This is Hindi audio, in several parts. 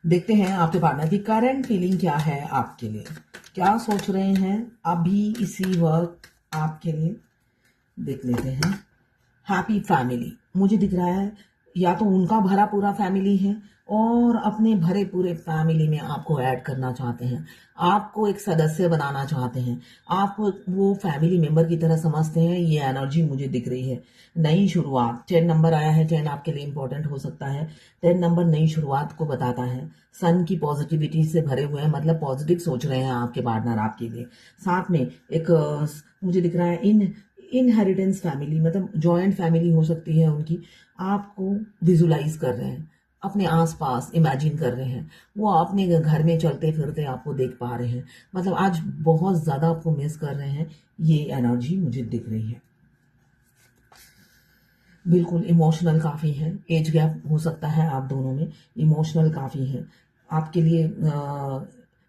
देखते हैं आपके पार्टनर की करंट फीलिंग क्या है आपके लिए, क्या सोच रहे हैं अभी इसी वक्त आपके लिए। देख लेते हैं। हैप्पी फैमिली मुझे दिख रहा है, या तो उनका भरा पूरा फैमिली है और अपने भरे पूरे फैमिली में आपको ऐड करना चाहते हैं, आपको एक सदस्य बनाना चाहते हैं, आप वो फैमिली मेंबर की तरह समझते हैं। ये एनर्जी मुझे दिख रही है। नई शुरुआत 10 नंबर आया है, 10 आपके लिए इंपॉर्टेंट हो सकता है। 10 नंबर नई शुरुआत को बताता है। सन की पॉजिटिविटी से भरे हुए हैं, मतलब पॉजिटिव सोच रहे हैं आपके पार्टनर आपके लिए। साथ में एक मुझे दिख रहा है इनहेरिटेंस फैमिली, मतलब जॉइंट फैमिली हो सकती है उनकी। आपको विजुलाइज कर रहे हैं, अपने आसपास इमेजिन कर रहे हैं, वो अपने घर में चलते फिरते आपको देख पा रहे हैं, मतलब आज बहुत ज़्यादा आपको मिस कर रहे हैं। ये एनर्जी मुझे दिख रही है। बिल्कुल इमोशनल काफ़ी है, एज गैप हो सकता है आप दोनों में, इमोशनल काफ़ी है आपके लिए।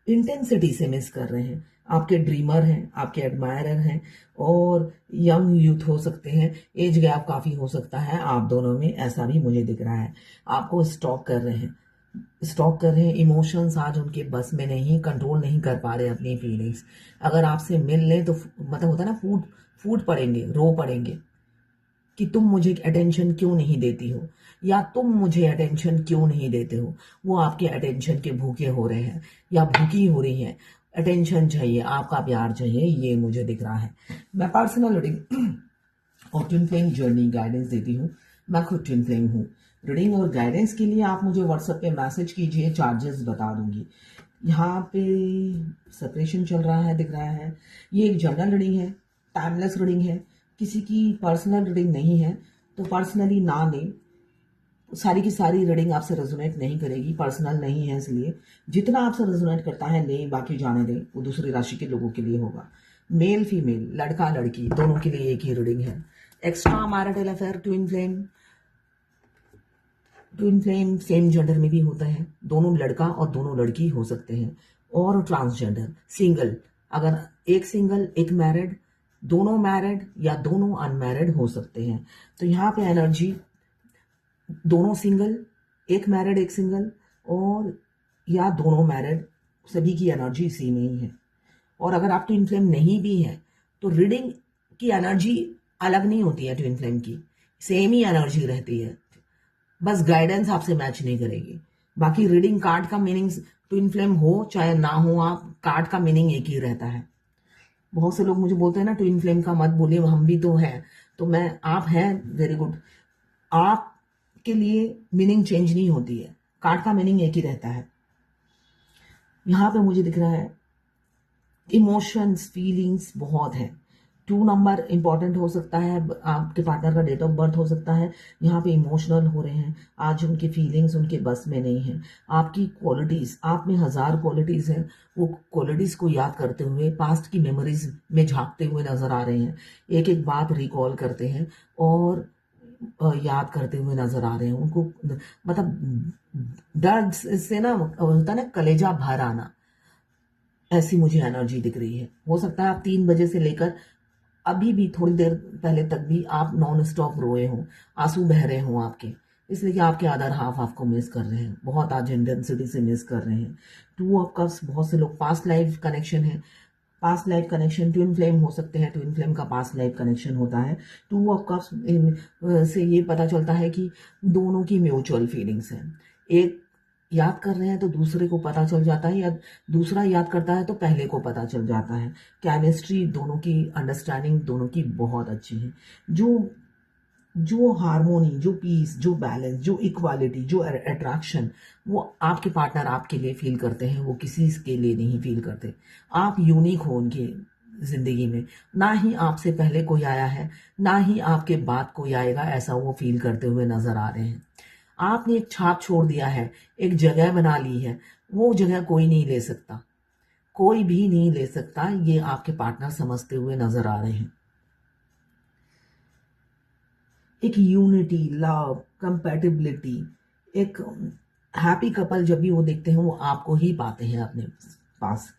इंटेंसिटी से मिस कर रहे हैं। आपके ड्रीमर हैं, आपके एडमायरर हैं और यंग यूथ हो सकते हैं। एज गैप काफ़ी हो सकता है आप दोनों में, ऐसा भी मुझे दिख रहा है। आपको स्टॉक कर रहे हैं, स्टॉक कर रहे हैं। इमोशंस आज उनके बस में नहीं, कंट्रोल नहीं कर पा रहे अपनी फीलिंग्स। अगर आपसे मिल लें तो मतलब होता है ना, फूट फूट पड़ेंगे, रो पड़ेंगे कि तुम मुझे अटेंशन क्यों नहीं देती हो, या तुम मुझे अटेंशन क्यों नहीं देते हो। वो आपके अटेंशन के भूखे हो रहे हैं या भूखी हो रही हैं। अटेंशन चाहिए, आपका प्यार चाहिए, ये मुझे दिख रहा है। मैं पर्सनल रीडिंग और ट्विन फ्लेम जर्नी गाइडेंस देती हूँ। मैं खुद ट्विन फ्लेम हूँ। रीडिंग और गाइडेंस के लिए आप मुझे व्हाट्सएप पे मैसेज कीजिए, चार्जेस बता दूंगी। यहाँ पे सेपरेशन चल रहा है, दिख रहा है। ये एक जनरल रीडिंग है, टाइमलेस रीडिंग है, किसी की पर्सनल रीडिंग नहीं है, तो पर्सनली ना लें। सारी की सारी रीडिंग आपसे रेजोनेट नहीं करेगी, पर्सनल नहीं है, इसलिए जितना आपसे रेजोनेट करता है लें, बाकी जाने दें, वो दूसरी राशि के लोगों के लिए होगा। मेल फीमेल, लड़का लड़की, दोनों के लिए एक ही रीडिंग है। Extra marital affair, twin flame same gender में भी होता है, दोनों लड़का और दोनों लड़की हो सकते हैं। और ट्रांसजेंडर, सिंगल, अगर एक सिंगल एक मैरिड, दोनों मैरिड या दोनों अनमैरिड हो सकते हैं। तो यहाँ पे एनर्जी दोनों सिंगल, एक मैरिड एक सिंगल, और या दोनों मैरिड, सभी की एनर्जी इसी में ही है। और अगर आप ट्विन फ्लेम नहीं भी है तो रीडिंग की एनर्जी अलग नहीं होती है, ट्विन फ्लेम की सेम ही एनर्जी रहती है, बस गाइडेंस आपसे मैच नहीं करेगी। बाकी रीडिंग कार्ड का मीनिंग, ट्विन फ्लेम हो चाहे ना हो, आप कार्ड का मीनिंग एक ही रहता है। बहुत से लोग मुझे बोलते हैं ना ट्विन फ्लेम का मत बोलिए, हम भी तो हैं। तो मैं, आप हैं, वेरी गुड। आपके लिए मीनिंग चेंज नहीं होती है, कार्ड का मीनिंग एक ही रहता है। यहाँ पे मुझे दिख रहा है इमोशंस फीलिंग्स बहुत है। 2 नंबर इंपॉर्टेंट हो सकता है, आपके पार्टनर का डेट ऑफ बर्थ हो सकता है। यहाँ पे इमोशनल हो रहे हैं आज, उनकी फीलिंग्स उनके बस में नहीं है। आपकी क्वालिटीज, आप में 1000 क्वालिटीज हैं, वो क्वालिटीज को याद करते हुए पास्ट की मेमोरीज में झांकते हुए नजर आ रहे हैं। एक एक बात रिकॉल करते हैं और याद करते हुए नजर आ रहे हैं उनको, मतलब दर्द से ना होता है ना, कलेजा भर आना, ऐसी मुझे एनर्जी दिख रही है। हो सकता है आप 3 बजे से लेकर अभी भी थोड़ी देर पहले तक भी आप नॉन स्टॉप रोए हों, आंसू बह रहे हों आपके, इसलिए कि आपके अदर हाफ आपको मिस कर रहे हैं, बहुत आज इंटेंसिटी से मिस कर रहे हैं। 2 ऑफ कप्स, बहुत से लोग पास्ट लाइफ कनेक्शन है, past life connection, twin flame हो सकते हैं, ट्विन फ्लेम का पास्ट लाइफ कनेक्शन होता है। 2 ऑफ कप्स से ये पता चलता है कि दोनों की म्यूचुअल फीलिंग्स हैं। एक याद कर रहे हैं तो दूसरे को पता चल जाता है, या दूसरा याद करता है तो पहले को पता चल जाता है। केमिस्ट्री दोनों की, अंडरस्टैंडिंग दोनों की बहुत अच्छी है। जो जो हार्मोनी, जो पीस, जो बैलेंस, जो इक्वालिटी, जो अट्रैक्शन, वो आपके पार्टनर आपके लिए फील करते हैं, वो किसी के लिए नहीं फील करते। आप यूनिक हो उनकी जिंदगी में, ना ही आपसे पहले कोई आया है, ना ही आपके बाद कोई आएगा, ऐसा वो फील करते हुए नजर आ रहे हैं। आपने एक छाप छोड़ दिया है, एक जगह बना ली है, वो जगह कोई नहीं ले सकता, कोई भी नहीं ले सकता, ये आपके पार्टनर समझते हुए नजर आ रहे हैं। एक यूनिटी, लव, कंपैटिबिलिटी, एक हैप्पी कपल जब भी वो देखते हैं वो आपको ही पाते हैं अपने पास।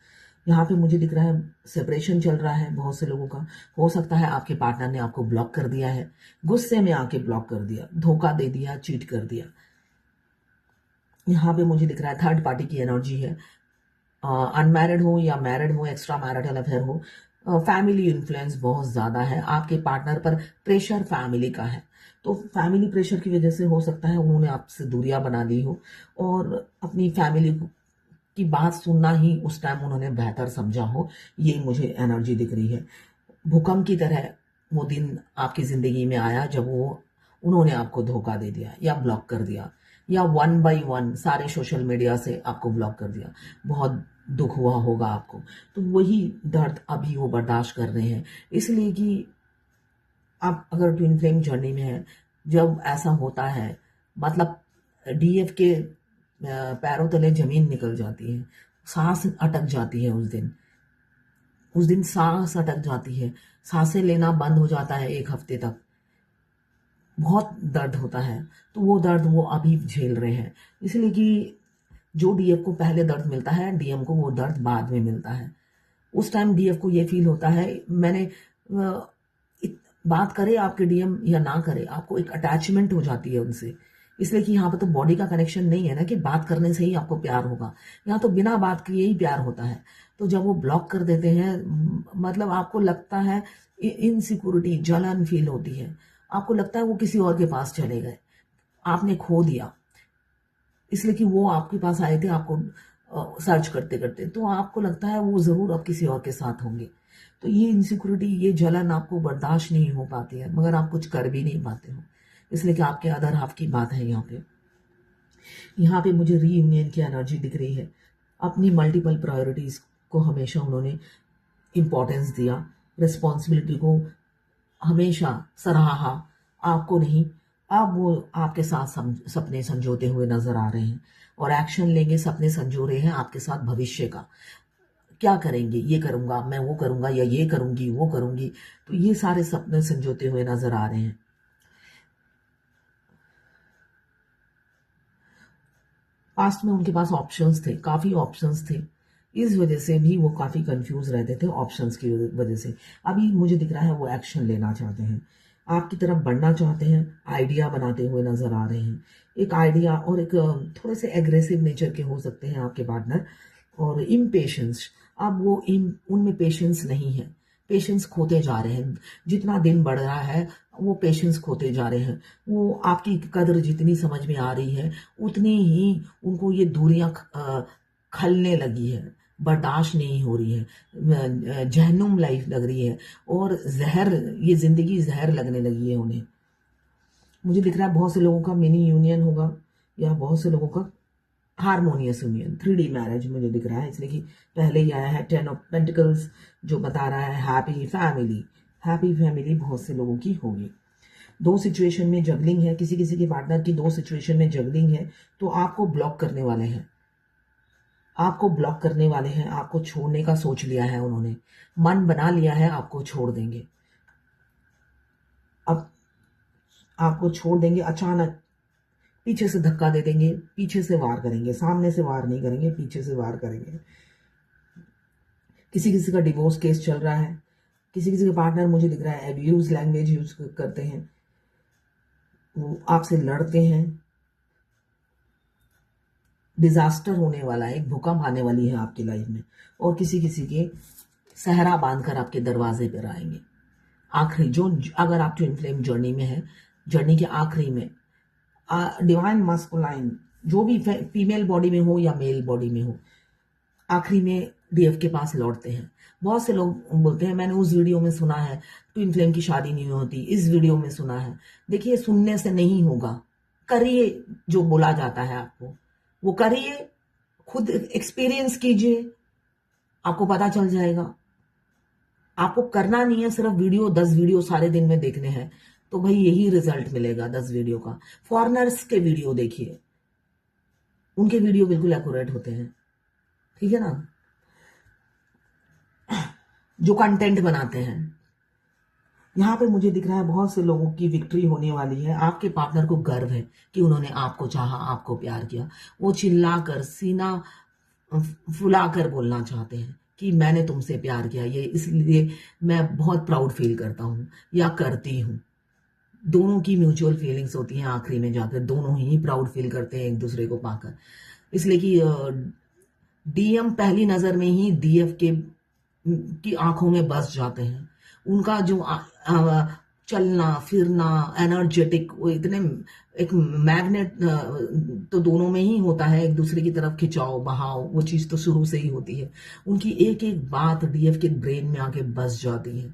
यहाँ पे मुझे दिख रहा है सेपरेशन चल रहा है बहुत से लोगों का। हो सकता है आपके पार्टनर ने आपको ब्लॉक कर दिया है, गुस्से में आके ब्लॉक कर दिया, धोखा दे दिया, चीट कर दिया। यहाँ पे मुझे दिख रहा है थर्ड पार्टी की एनर्जी है। अनमैरिड हो या मैरिड हो, एक्स्ट्रा मैरिटल अफेयर हो, फैमिली इन्फ्लुएंस बहुत ज़्यादा है आपके पार्टनर पर। प्रेशर फैमिली का है, तो फैमिली प्रेशर की वजह से हो सकता है उन्होंने आपसे दूरियां बना ली हो और अपनी फैमिली की बात सुनना ही उस टाइम उन्होंने बेहतर समझा हो। ये मुझे एनर्जी दिख रही है। भूकंप की तरह वो दिन आपकी ज़िंदगी में आया जब उन्होंने आपको धोखा दे दिया या ब्लॉक कर दिया, या वन बाय वन सारे सोशल मीडिया से आपको ब्लॉक कर दिया। बहुत दुख हुआ होगा आपको। तो वही दर्द अभी वो बर्दाश्त कर रहे हैं, इसलिए कि आप अगर ट्विन फ्लेम जर्नी में हैं, जब ऐसा होता है मतलब डीएफ के पैरों तले जमीन निकल जाती है, सांस अटक जाती है। उस दिन सांस अटक जाती है, सांसें लेना बंद हो जाता है 1 हफ्ते तक। बहुत दर्द होता है, तो वो दर्द वो अभी झेल रहे हैं। इसलिए कि जो डीएफ को पहले दर्द मिलता है, डीएम को वो दर्द बाद में मिलता है। उस टाइम डीएफ को ये फील होता है, मैंने बात करे आपके डीएम या ना करे, आपको एक अटैचमेंट हो जाती है उनसे। इसलिए कि यहाँ पर तो बॉडी का कनेक्शन नहीं है ना कि बात करने से ही आपको प्यार होगा। यहाँ तो बिना बात किए ही प्यार होता है। तो जब वो ब्लॉक कर देते हैं, मतलब आपको लगता है इनसिक्योरिटी, जलन फील होती है। आपको लगता है वो किसी और के पास चले गए, आपने खो दिया। इसलिए कि वो आपके पास आए थे आपको सर्च करते करते, तो आपको लगता है वो ज़रूर अब किसी और के साथ होंगे। तो ये इनसिक्योरिटी, ये जलन आपको बर्दाश्त नहीं हो पाती है, मगर आप कुछ कर भी नहीं पाते हो। इसलिए कि आपके अदर हाफ की बात है यहाँ पे मुझे रीयूनियन की एनर्जी दिख रही है। अपनी मल्टीपल प्रायोरिटीज़ को हमेशा उन्होंने इम्पोर्टेंस दिया, रिस्पॉन्सिबिलिटी को हमेशा सराहा, आपको नहीं। अब वो आपके साथ सपने संजोते हुए नजर आ रहे हैं और एक्शन लेंगे, सपने संजो रहे हैं आपके साथ भविष्य का। क्या करेंगे, ये करूंगा, मैं वो करूंगा, या ये करूंगी, वो करूंगी। तो ये सारे सपने संजोते हुए नजर आ रहे हैं। पास्ट में उनके पास ऑप्शंस थे, काफी ऑप्शंस थे, इस वजह से भी वो काफी कंफ्यूज रहते थे ऑप्शंस की वजह से। अभी मुझे दिख रहा है वो एक्शन लेना चाहते हैं, आपकी तरफ बढ़ना चाहते हैं, आइडिया बनाते हुए नजर आ रहे हैं। एक आइडिया और एक थोड़े से एग्रेसिव नेचर के हो सकते हैं आपके पार्टनर, और इम्पेशेंस। अब वो उनमें पेशेंस नहीं है, पेशेंस खोते जा रहे हैं। जितना दिन बढ़ रहा है वो पेशेंस खोते जा रहे हैं। वो आपकी कदर जितनी समझ में आ रही है, उतनी ही उनको ये दूरियां खलने लगी है, बर्दाश्त नहीं हो रही है, जहन्नुम लाइफ लग रही है, और जहर, ये जिंदगी जहर लगने लगी है उन्हें। मुझे दिख रहा है बहुत से लोगों का मिनी यूनियन होगा, या बहुत से लोगों का हारमोनियस यूनियन, 3D मैरिज मुझे दिख रहा है। इसलिए कि पहले ही आया है 10 ऑफ पेंटिकल्स, जो बता रहा है हैप्पी फैमिली। हैप्पी फैमिली बहुत से लोगों की होगी। 2 सिचुएशन में जगलिंग है, किसी किसी के पार्टनर की 2 सिचुएशन में जगलिंग है, तो आपको ब्लॉक करने वाले हैं, आपको ब्लॉक करने वाले हैं, आपको छोड़ने का सोच लिया है उन्होंने, मन बना लिया है आपको छोड़ देंगे। अब आपको छोड़ देंगे, अचानक पीछे से धक्का दे देंगे, पीछे से वार करेंगे, सामने से वार नहीं करेंगे, पीछे से वार करेंगे। किसी किसी का डिवोर्स केस चल रहा है, किसी किसी का पार्टनर मुझे दिख रहा है एब्यूज लैंग्वेज यूज करते हैं, वो आपसे लड़ते हैं। डिजास्टर होने वाला है, एक भूकंप आने वाली है आपकी लाइफ में, और किसी किसी के सहरा बांधकर आपके दरवाजे पर आएंगे। आखिरी जो, अगर आप ट्विन फ्लेम जर्नी में है, जर्नी के आखिरी में डिवाइन मास्कुलाइन, जो भी फीमेल बॉडी में हो या मेल बॉडी में हो, आखिरी में डीएफ के पास लौटते हैं। बहुत से लोग बोलते हैं मैंने उस वीडियो में सुना है ट्विन फ्लेम की शादी नहीं होती, इस वीडियो में सुना है। देखिए, सुनने से नहीं होगा, करिए जो बोला जाता है आपको, वो करिए, खुद एक्सपीरियंस कीजिए, आपको पता चल जाएगा। आपको करना नहीं है सिर्फ 10 वीडियो सारे दिन में देखने हैं, तो भाई यही रिजल्ट मिलेगा 10 वीडियो का। फॉरेनर्स के वीडियो देखिए, उनके वीडियो बिल्कुल एक्यूरेट होते हैं, ठीक है ना, जो कंटेंट बनाते हैं। यहाँ पे मुझे दिख रहा है बहुत से लोगों की विक्ट्री होने वाली है। आपके पार्टनर को गर्व है कि उन्होंने आपको चाहा, आपको प्यार किया। वो चिल्लाकर, सीना फुलाकर बोलना चाहते हैं कि मैंने तुमसे प्यार किया, ये इसलिए मैं बहुत प्राउड फील करता हूँ या करती हूँ। दोनों की म्यूचुअल फीलिंग्स होती हैं, आखिरी में जाकर दोनों ही प्राउड फील करते हैं एक दूसरे को पाकर। इसलिए कि डीएम पहली नजर में ही डीएफ के की आंखों में बस जाते हैं। उनका जो चलना फिरना एनर्जेटिक, वो इतने एक मैग्नेट तो दोनों में ही होता है, एक दूसरे की तरफ खिंचाव बहाव, वो चीज तो शुरू से ही होती है। उनकी एक एक बात डीएफ के ब्रेन में आके बस जाती है।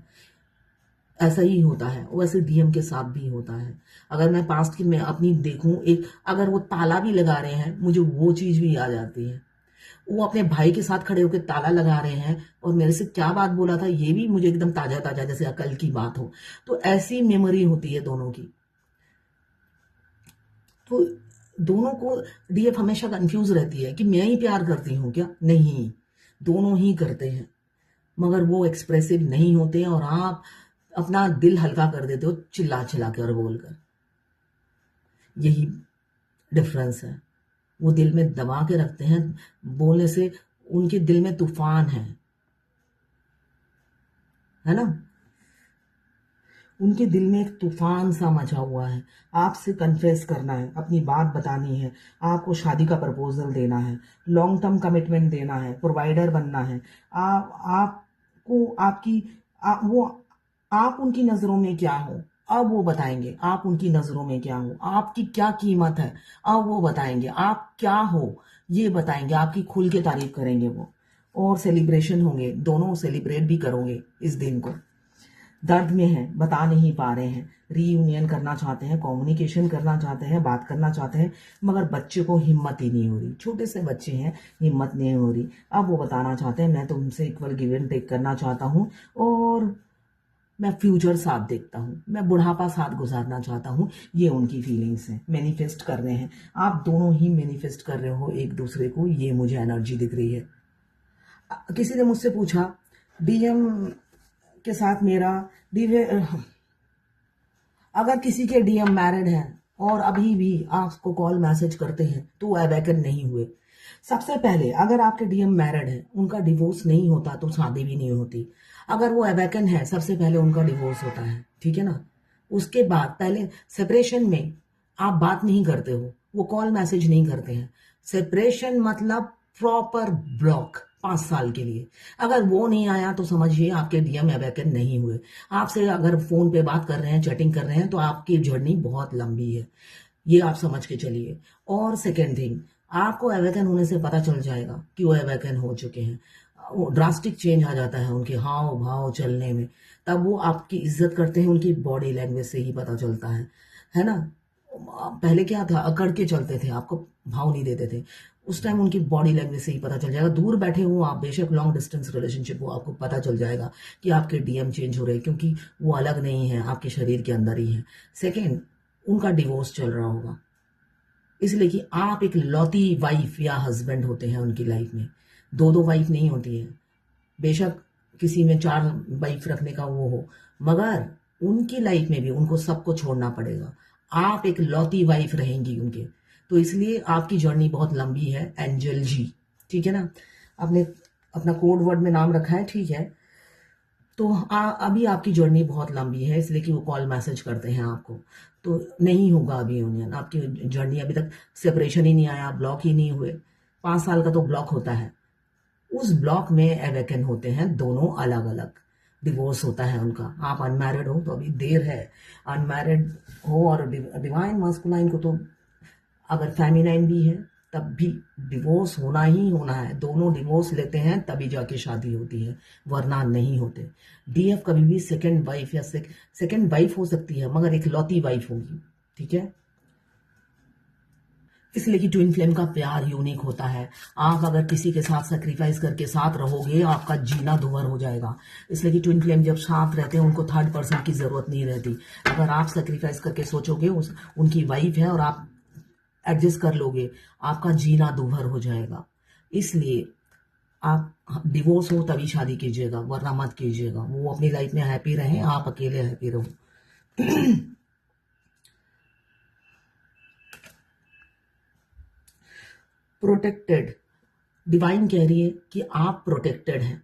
ऐसा ही होता है, वैसे डीएम के साथ भी होता है। अगर मैं पास्ट की मैं अपनी देखूं, एक अगर वो ताला भी लगा रहे हैं, मुझे वो चीज भी याद आती है। वो अपने भाई के साथ खड़े होकर ताला लगा रहे हैं और मेरे से क्या बात बोला था, ये भी मुझे एकदम ताजा ताजा जैसे कल की बात हो। तो ऐसी मेमोरी होती है दोनों की। तो दोनों को डीएफ हमेशा कंफ्यूज रहती है कि मैं ही प्यार करती हूँ क्या, नहीं, दोनों ही करते हैं, मगर वो एक्सप्रेसिव नहीं होते हैं और आप अपना दिल हल्का कर देते हो चिल्ला चिल्ला कर बोलकर। यही डिफरेंस है। वो दिल में दबा के रखते हैं, बोलने से उनके दिल में तूफान है ना, उनके दिल में एक तूफान सा मचा हुआ है। आपसे कन्फेस करना है, अपनी बात बतानी है, आपको शादी का प्रपोजल देना है, लॉन्ग टर्म कमिटमेंट देना है, प्रोवाइडर बनना है। आपको आपकी वो आप उनकी नजरों में क्या हो, अब वो बताएंगे। आप उनकी नजरों में क्या हो, आपकी क्या कीमत है, अब वो बताएंगे। आप क्या हो ये बताएंगे, आपकी खुल के तारीफ करेंगे वो। और सेलिब्रेशन होंगे, दोनों सेलिब्रेट भी करोगे इस दिन को। दर्द में हैं, बता नहीं पा रहे हैं, रीयूनियन करना चाहते हैं, कम्युनिकेशन करना चाहते हैं, बात करना चाहते हैं, मगर बच्चे को हिम्मत ही नहीं हो रही। छोटे से बच्चे हैं, हिम्मत नहीं हो रही। अब वो बताना चाहते हैं मैं तुमसे इक्वल गिव एंड टेक करना चाहता हूँ और मैं फ्यूचर साथ देखता हूँ, मैं बुढ़ापा साथ गुजारना चाहता हूँ। ये उनकी फीलिंग्स हैं, मैनिफेस्ट कर रहे हैं। आप दोनों ही मैनिफेस्ट कर रहे हो एक दूसरे को, ये मुझे एनर्जी दिख रही है। किसी ने मुझसे पूछा डीएम के साथ मेरा अगर किसी के डीएम मैरिड हैं और अभी भी आपको कॉल मैसेज करते हैं तो वो अवेकन नहीं हुए। सबसे पहले अगर आपके डीएम मैरिड है, उनका डिवोर्स नहीं होता तो शादी भी नहीं होती। अगर वो अवेकन है, सबसे पहले उनका डिवोर्स होता है, ठीक है ना। उसके बाद पहले सेपरेशन में आप बात नहीं करते हो, वो कॉल मैसेज नहीं करते हैं। सेपरेशन मतलब प्रॉपर ब्लॉक 5 साल के लिए। अगर वो नहीं आया तो समझिए आपके डीएम अवेकन नहीं हुए। आपसे अगर फोन पे बात कर रहे हैं, चैटिंग कर रहे हैं, तो आपकी जर्नी बहुत लंबी है, ये आप समझ के चलिए। और सेकेंड थिंग, आपको अवेकन होने से पता चल जाएगा कि वो अवेकन हो चुके हैं। वो ड्रास्टिक चेंज आ जाता है उनके हाव भाव चलने में। तब वो आपकी इज्जत करते हैं, उनकी बॉडी लैंग्वेज से ही पता चलता है ना। पहले क्या था, अकड़ के चलते थे, आपको भाव नहीं देते थे। उस टाइम उनकी बॉडी लैंग्वेज से ही पता चल जाएगा। दूर बैठे हो आप, बेशक लॉन्ग डिस्टेंस रिलेशनशिप हो, आपको पता चल जाएगा कि आपके डीएम चेंज हो रहे हैं, क्योंकि वो अलग नहीं है, आपके शरीर के अंदर ही है। सेकेंड, उनका डिवोर्स चल रहा होगा, इसलिए कि आप एक लौती वाइफ या हस्बैंड होते हैं उनकी लाइफ में। दो दो वाइफ नहीं होती है, बेशक किसी में 4 वाइफ रखने का वो हो, मगर उनकी लाइफ में भी उनको सबको छोड़ना पड़ेगा। आप एक लौती वाइफ रहेंगी उनके, तो इसलिए आपकी जर्नी बहुत लंबी है एंजल जी, ठीक है ना। आपने अपना कोड वर्ड में नाम रखा है, ठीक है। तो अभी आपकी जर्नी बहुत लंबी है, इसलिए कि वो कॉल मैसेज करते हैं आपको। तो नहीं होगा अभी यूनियन, आपकी जर्नी अभी तक सेपरेशन ही नहीं आया, ब्लॉक ही नहीं हुए। 5 साल का तो ब्लॉक होता है, उस ब्लॉक में अवेकन होते हैं दोनों अलग अलग। डिवोर्स होता है उनका। आप अनमैरिड हो तो अभी देर है, अनमैरिड हो और डिवाइन मास्कुलाइन को तो अगर फेमिनाइन भी है तब भी डिवोर्स होना ही होना है। दोनों डिवोर्स लेते हैं तभी जाके शादी होती है, वरना नहीं होते। डीएफ कभी भी सेकंड वाइफ या सेकंड वाइफ हो सकती है, मगर एक लौती वाइफ होगी, ठीक है। इसलिए कि ट्विन फ्लेम का प्यार यूनिक होता है। आप अगर किसी के साथ सेक्रीफाइस करके साथ रहोगे, आपका जीना दुभर हो जाएगा। इसलिए कि ट्विन फ्लेम जब साथ रहते हैं, उनको थर्ड पर्सन की जरूरत नहीं रहती। अगर आप सेक्रीफाइस करके सोचोगे उनकी वाइफ है और आप एडजस्ट कर लोगे, आपका जीना दुभर हो जाएगा। इसलिए आप डिवोर्स हो तभी शादी कीजिएगा, वरना मत कीजिएगा। वो अपनी लाइफ में हैप्पी रहें, आप अकेले हैप्पी रहो। प्रोटेक्टेड, डिवाइन कह रही है कि आप प्रोटेक्टेड हैं।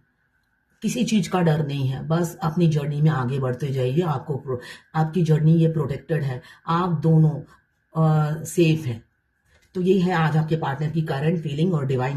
किसी चीज का डर नहीं है, बस अपनी जर्नी में आगे बढ़ते जाइए। आपकी जर्नी ये प्रोटेक्टेड है, आप दोनों सेफ हैं। तो ये है आज आपके पार्टनर की करंट फीलिंग और डिवाइन